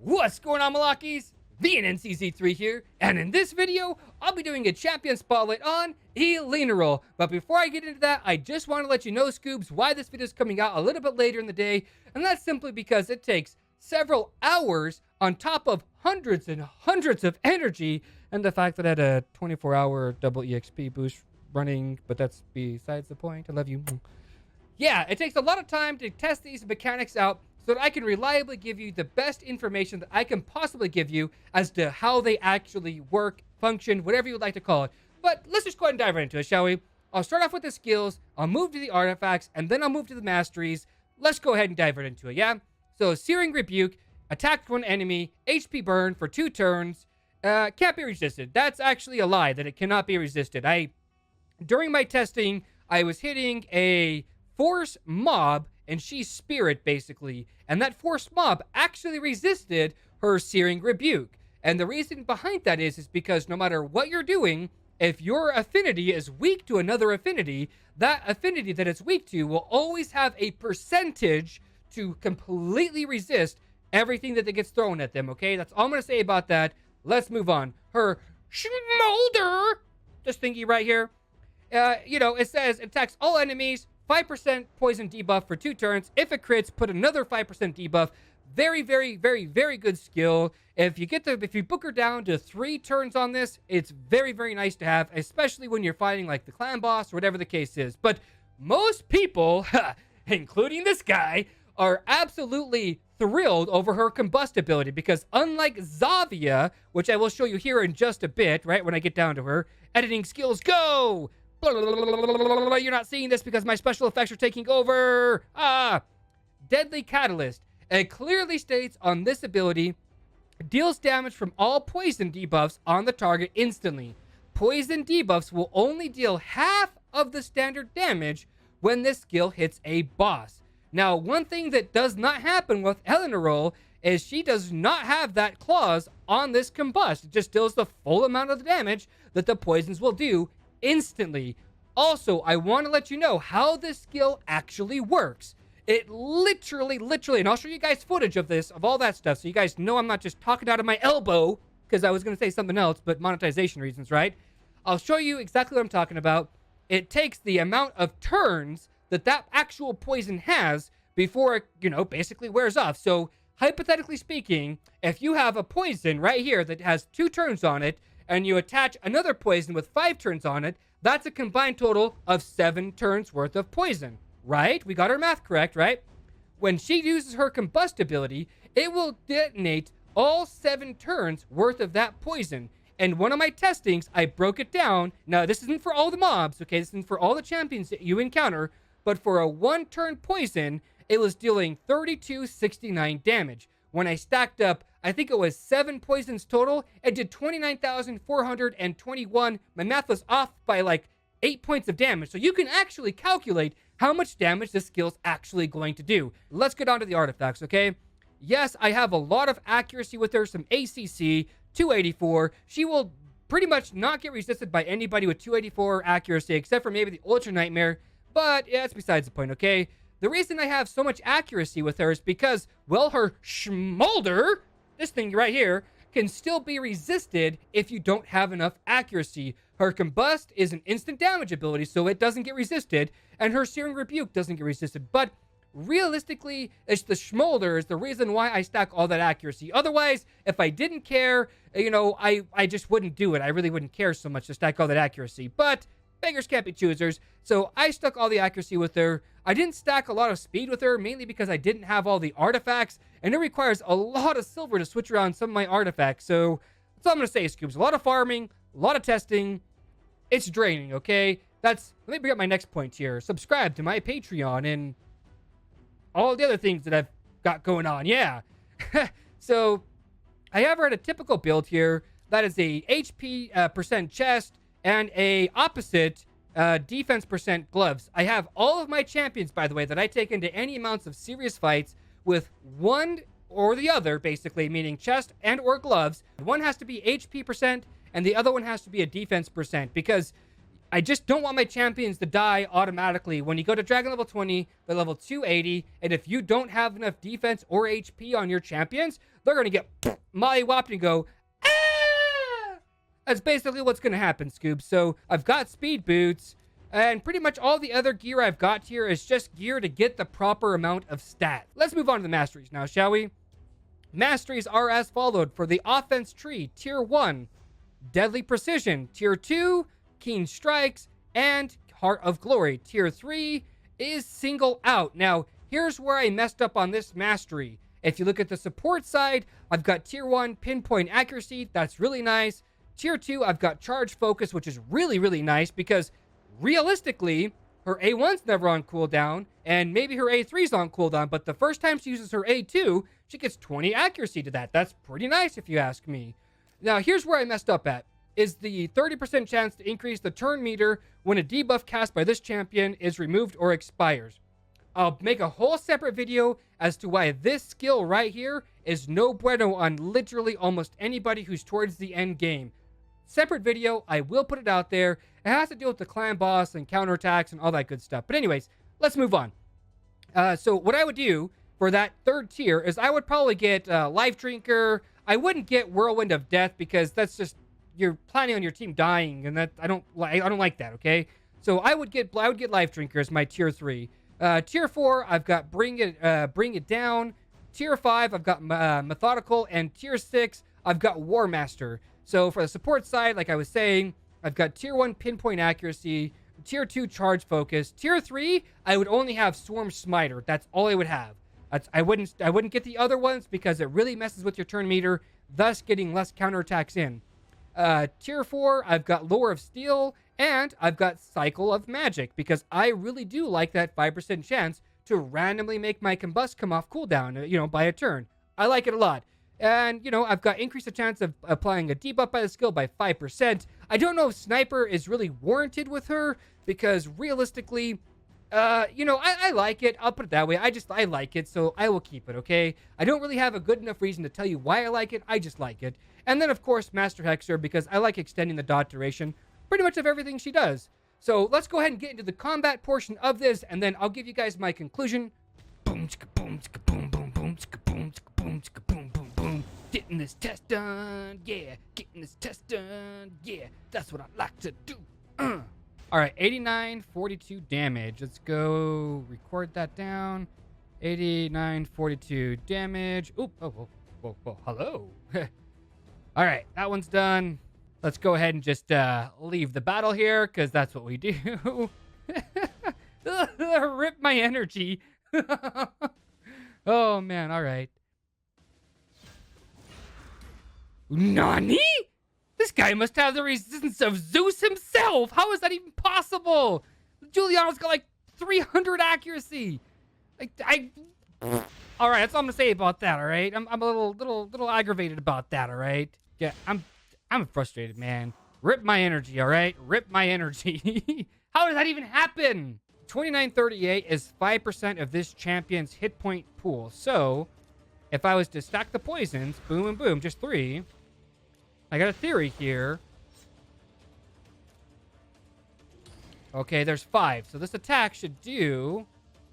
What's going on, Malakis? The NCZ3 here, and in this video, I'll be doing a champion spotlight on Elenaril. But before I get into that, I just want to let you know, Scoobs, why this video is coming out a little bit later in the day, and that's simply because it takes several hours on top of hundreds and hundreds of energy, and the fact that I had a 24-hour double EXP boost running, but that's besides the point. I love you. Yeah, it takes a lot of time to test these mechanics out so that I can reliably give you the best information that I can possibly give you as to how they actually work, function, whatever you would like to call it. But let's just go ahead and dive right into it, shall we? I'll start off with the skills, I'll move to the artifacts, and then I'll move to the masteries. Let's go ahead and dive right into it, yeah? So, Searing Rebuke, attacked one enemy, HP burn for 2 turns, can't be resisted. That's actually a lie, that it cannot be resisted. During my testing, I was hitting a force mob, and she's spirit, basically. And that force mob actually resisted her Searing Rebuke. And the reason behind that is because no matter what you're doing, if your affinity is weak to another affinity, that affinity that it's weak to will always have a percentage to completely resist everything that gets thrown at them, okay? That's all I'm going to say about that. Let's move on. Her Smolder, this thingy right here, it says attacks all enemies, 5% poison debuff for 2 turns. If it crits, put another 5% debuff. Very, very, very, very good skill. If you book her down to 3 turns on this, it's very, very nice to have, especially when you're fighting like the clan boss or whatever the case is. But most people, including this guy, are absolutely thrilled over her Combust ability because unlike Zavia, which I will show you here in just a bit, right, when I get down to her, editing skills go! You're not seeing this because my special effects are taking over. Deadly Catalyst. It clearly states on this ability, deals damage from all poison debuffs on the target instantly. Poison debuffs will only deal half of the standard damage when this skill hits a boss. Now, one thing that does not happen with Elenaril is she does not have that clause on this Combust. It just deals the full amount of the damage that the poisons will do instantly. Also, I want to let you know how this skill actually works. It literally, and I'll show you guys footage of this, of all that stuff, so you guys know I'm not just talking out of my elbow, because I was going to say something else, but monetization reasons, right? I'll show you exactly what I'm talking about. It takes the amount of turns that actual poison has before it, basically wears off. So, hypothetically speaking, if you have a poison right here that has 2 turns on it, and you attach another poison with 5 turns on it, that's a combined total of 7 turns worth of poison, right? We got our math correct, right? When she uses her Combust ability, it will detonate all 7 turns worth of that poison. And one of my testings, I broke it down. Now, this isn't for all the mobs, okay? This isn't for all the champions that you encounter, but for a 1-turn poison, it was dealing 3269 damage. When I stacked up, I think it was 7 poisons total, it did 29,421. My math was off by like 8 points of damage. So you can actually calculate how much damage this skill's actually going to do. Let's get on to the artifacts, okay? Yes, I have a lot of accuracy with her, some ACC, 284. She will pretty much not get resisted by anybody with 284 accuracy, except for maybe the Ultra Nightmare. But yeah, that's besides the point, okay? The reason I have so much accuracy with her is because, well, her Smolder, this thing right here, can still be resisted if you don't have enough accuracy. Her Combust is an instant damage ability, so it doesn't get resisted, and her Searing Rebuke doesn't get resisted. But realistically, it's the Smolder is the reason why I stack all that accuracy. Otherwise, if I didn't care, I just wouldn't do it. I really wouldn't care so much to stack all that accuracy. But beggars can't be choosers, so I stuck all the accuracy with her. I didn't stack a lot of speed with her, mainly because I didn't have all the artifacts, and it requires a lot of silver to switch around some of my artifacts, so that's all I'm going to say, Scoobs. A lot of farming, a lot of testing. It's draining, okay? Let me bring up my next point here. Subscribe to my Patreon and all the other things that I've got going on, yeah. So, I have her at a typical build here. That is a HP percent chest, and a opposite defense percent gloves. I have all of my champions, by the way, that I take into any amounts of serious fights with one or the other, basically, meaning chest and or gloves. One has to be HP percent, and the other one has to be a defense percent, because I just don't want my champions to die automatically. When you go to Dragon level 20, they're level 280, and if you don't have enough defense or HP on your champions, they're going to get mollywopped and go, ah! That's basically what's going to happen, Scoob. So I've got speed boots, and pretty much all the other gear I've got here is just gear to get the proper amount of stat. Let's move on to the Masteries now, shall we? Masteries are as followed. For the offense tree, Tier 1, Deadly Precision. Tier 2, Keen Strikes, and Heart of Glory. Tier 3 is Single Out. Now, here's where I messed up on this mastery. If you look at the support side, I've got Tier 1, Pinpoint Accuracy. That's really nice. Tier 2, I've got Charge Focus, which is really, really nice because realistically, her A1's never on cooldown, and maybe her A3's on cooldown, but the first time she uses her A2, she gets 20 accuracy to that. That's pretty nice if you ask me. Now, here's where I messed up at. Is the 30% chance to increase the turn meter when a debuff cast by this champion is removed or expires. I'll make a whole separate video as to why this skill right here is no bueno on literally almost anybody who's towards the end game. Separate video, I will put it out there. It has to deal with the clan boss and counterattacks and all that good stuff. But anyways, let's move on. So what I would do for that third tier is I would probably get Life Drinker. I wouldn't get Whirlwind of Death because that's just, you're planning on your team dying, and that I don't like that. Okay, so I would get Life Drinker as my tier 3. Tier 4, I've got Bring It Down. Tier 5, I've got Methodical, and Tier 6, I've got War Master. So for the support side, like I was saying, I've got Tier 1 Pinpoint Accuracy, Tier 2 Charge Focus. Tier 3, I would only have Swarm Smiter. That's all I would have. I wouldn't get the other ones because it really messes with your turn meter, thus getting less counterattacks in. Tier 4, I've got Lore of Steel, and I've got Cycle of Magic, because I really do like that 5% chance to randomly make my Combust come off cooldown, by a turn. I like it a lot. And, I've got increased the chance of applying a debuff by the skill by 5%. I don't know if Sniper is really warranted with her, because realistically, I like it. I'll put it that way. I like it, so I will keep it, okay? I don't really have a good enough reason to tell you why I like it. I just like it. And then, of course, Master Hexer, because I like extending the dot duration pretty much of everything she does. So let's go ahead and get into the combat portion of this, and then I'll give you guys my conclusion. Boom, chicka, boom, chicka, boom, boom, boom, chicka, boom, chicka, boom, chicka, boom, boom, boom. Getting this test done, yeah. Getting this test done, yeah. That's what I like to do. All right, 8942 damage. Let's go record that down. 8942 damage. Oop, whoa, hello. All right, that one's done. Let's go ahead and just leave the battle here, because that's what we do. Rip my energy. Oh, man, all right. Nani? This guy must have the resistance of Zeus himself. How is that even possible? Juliano's got like 300 accuracy. All right, that's all I'm gonna say about that. All right, I'm a little aggravated about that. All right, yeah, I'm frustrated, man. Rip my energy. All right, rip my energy. How does that even happen? 2938 is 5% of this champion's hit point pool. So, if I was to stack the poisons, boom and boom, just 3. I got a theory here. Okay, there's 5. So this attack should do,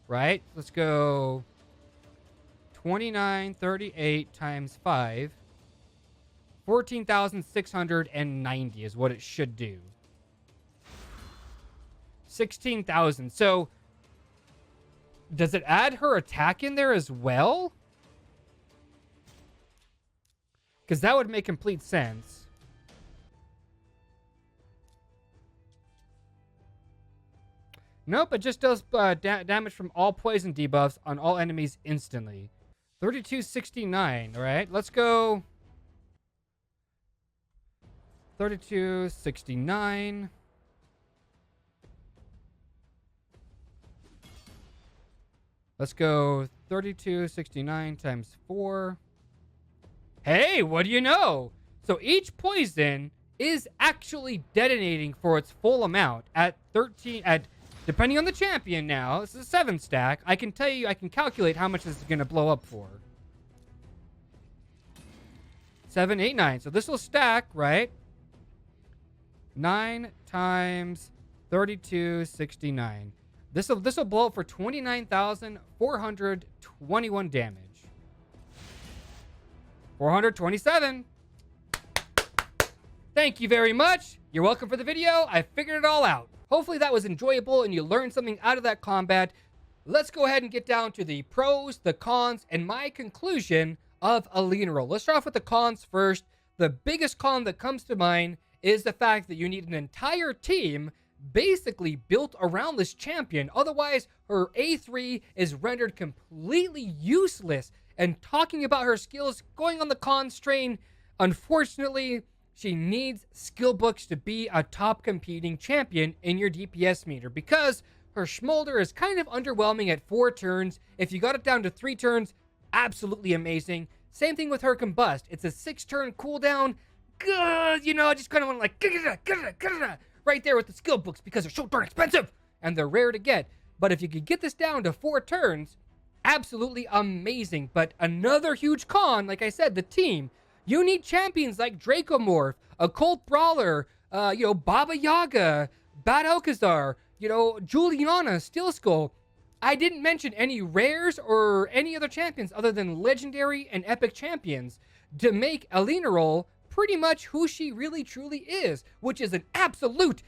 right? Let's go 2938 times 5. 14,690 is what it should do. 16,000. So does it add her attack in there as well? Because that would make complete sense. Nope, it just does damage from all poison debuffs on all enemies instantly. 3269, all right? Let's go 3269. Let's go 3269 times 4. Hey, what do you know? So each poison is actually detonating for its full amount at 13, depending on the champion now. This is a 7 stack. I can tell you, I can calculate how much this is going to blow up for. 7, 8, 9. So this will stack, right? 9 times 3269. This will blow up for 29,421 damage. 427. Thank you very much. You're welcome for the video. I figured it all out. Hopefully that was enjoyable and you learned something out of that combat. Let's go ahead and get down to the pros, the cons, and my conclusion of Elenaril. Let's start off with the cons first. The biggest con that comes to mind is the fact that you need an entire team basically built around this champion. Otherwise, her A3 is rendered completely useless. And talking about her skills, going on the cons train, unfortunately, she needs skill books to be a top competing champion in your DPS meter, because her Smolder is kind of underwhelming at 4 turns. If you got it down to 3 turns, absolutely amazing. Same thing with her Combust. It's a 6-turn cooldown. Good, you know, I just kind of want to like right there with the skill books because they're so darn expensive and they're rare to get. But if you could get this down to 4 turns, absolutely amazing. But another huge con, like I said, the team. You need champions like Dracomorph, Occult Brawler, Baba Yaga, Bad Alcazar, Juliana, Steel Skull. I didn't mention any rares or any other champions other than legendary and epic champions to make Elenaril pretty much who she really truly is, which is an absolute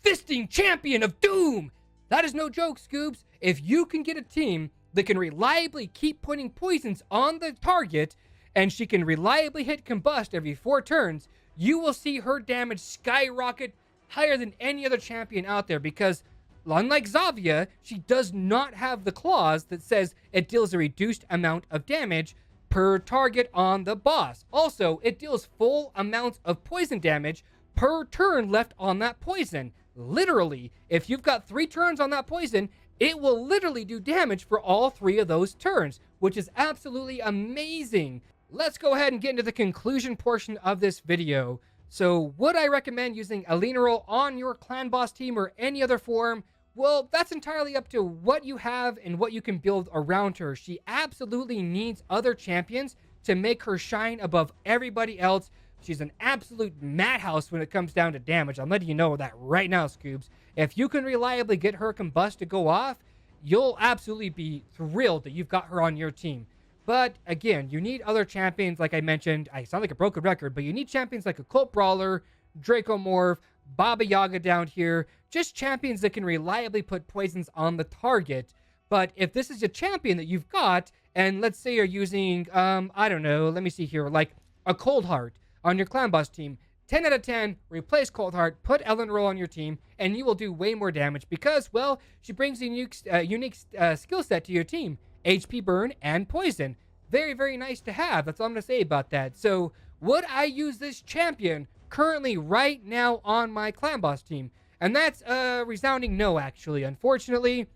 fisting champion of doom. That is no joke, Scoobs. If you can get a team that can reliably keep putting poisons on the target, and she can reliably hit Combust every 4 turns, you will see her damage skyrocket higher than any other champion out there, because unlike Xavia, she does not have the clause that says it deals a reduced amount of damage per target on the boss. Also, it deals full amounts of poison damage per turn left on that poison. Literally, if you've got 3 turns on that poison, it will literally do damage for all 3 of those turns, which is absolutely amazing. Let's go ahead and get into the conclusion portion of this video. So, would I recommend using Elenaril on your clan boss team or any other form? Well, that's entirely up to what you have and what you can build around her. She absolutely needs other champions to make her shine above everybody else. She's an absolute madhouse when it comes down to damage. I'm letting you know that right now, Scoobs. If you can reliably get her Combust to go off, you'll absolutely be thrilled that you've got her on your team. But again, you need other champions, like I mentioned. I sound like a broken record, but you need champions like Occult Brawler, Dracomorph, Baba Yaga down here. Just champions that can reliably put poisons on the target. But if this is a champion that you've got, and let's say you're using, I don't know, let me see here, like a Cold Heart on your clan boss team, 10 out of 10, replace Cold Heart, put Elenaril on your team, and you will do way more damage because, well, she brings a unique skill set to your team. HP burn and poison. Very, very nice to have. That's all I'm going to say about that. So, would I use this champion currently right now on my clan boss team? And that's a resounding no, actually, unfortunately.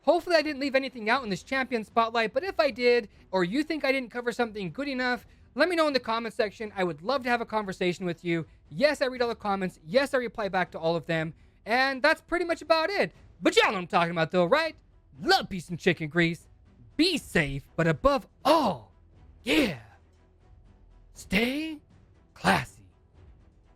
Hopefully I didn't leave anything out in this champion spotlight, but if I did, or you think I didn't cover something good enough, let me know in the comment section. I would love to have a conversation with you. Yes, I read all the comments. Yes, I reply back to all of them. And that's pretty much about it. But y'all know what I'm talking about though, right? Love, peace, and chicken grease. Be safe, but above all, yeah, stay classy.